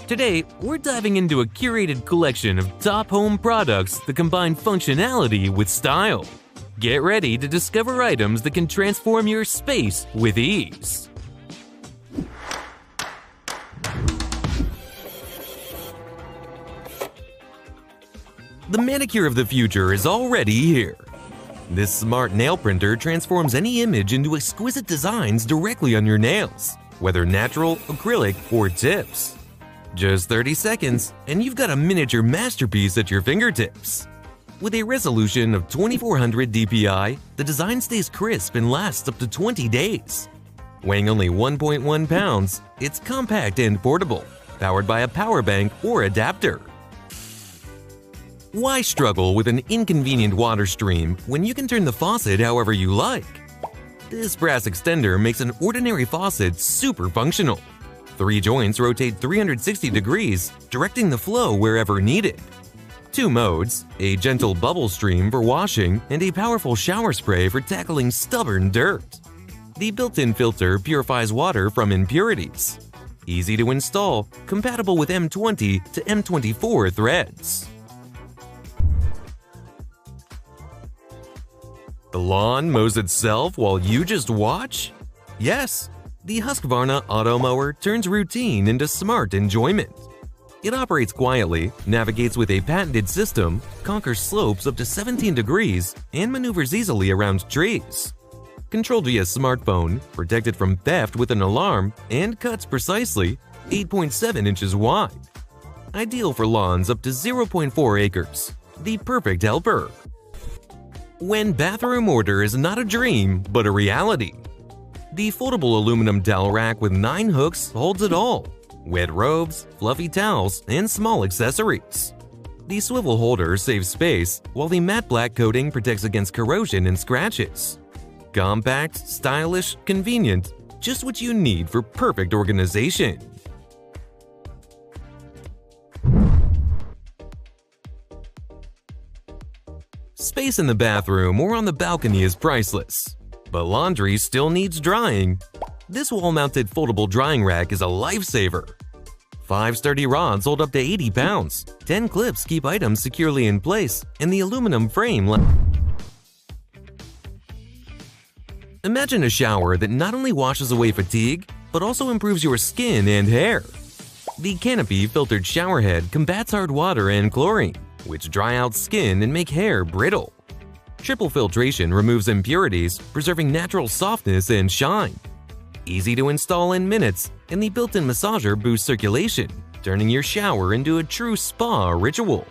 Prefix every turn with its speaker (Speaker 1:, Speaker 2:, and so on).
Speaker 1: Today, we're diving into a curated collection of top home products that combine functionality with style. Get ready to discover items that can transform your space with ease. The manicure of the future is already here. This smart nail printer transforms any image into exquisite designs directly on your nails, whether natural, acrylic, or tips. Just 30 seconds, and you've got a miniature masterpiece at your fingertips. With a resolution of 2400 dpi, the design stays crisp and lasts up to 20 days. Weighing only 1.1 pounds, it's compact and portable, powered by a power bank or adapter. Why struggle with an inconvenient water stream when you can turn the faucet however you like? This brass extender makes an ordinary faucet super functional. 3 joints rotate 360 degrees, directing the flow wherever needed. 2 modes, a gentle bubble stream for washing and a powerful shower spray for tackling stubborn dirt. The built-in filter purifies water from impurities. Easy to install, compatible with M20 to M24 threads. The lawn mows itself while you just watch? Yes, the Husqvarna Auto Mower turns routine into smart enjoyment. It operates quietly, navigates with a patented system, conquers slopes up to 17 degrees, and maneuvers easily around trees. Controlled via smartphone, protected from theft with an alarm, and cuts precisely 8.7 inches wide. Ideal for lawns up to 0.4 acres. The perfect helper. When bathroom order is not a dream, but a reality. The foldable aluminum towel rack with 9 hooks holds it all: wet robes, fluffy towels, and small accessories. The swivel holder saves space, while the matte black coating protects against corrosion and scratches. Compact, stylish, convenient, just what you need for perfect organization. Space in the bathroom or on the balcony is priceless. But laundry still needs drying. This wall-mounted foldable drying rack is a lifesaver. 5 sturdy rods hold up to 80 pounds, 10 clips keep items securely in place, and the aluminum frame Imagine a shower that not only washes away fatigue, but also improves your skin and hair. The Canopy filtered shower head combats hard water and chlorine, which dry out skin and make hair brittle. Triple filtration removes impurities, preserving natural softness and shine. Easy to install in minutes, and the built-in massager boosts circulation, turning your shower into a true spa ritual.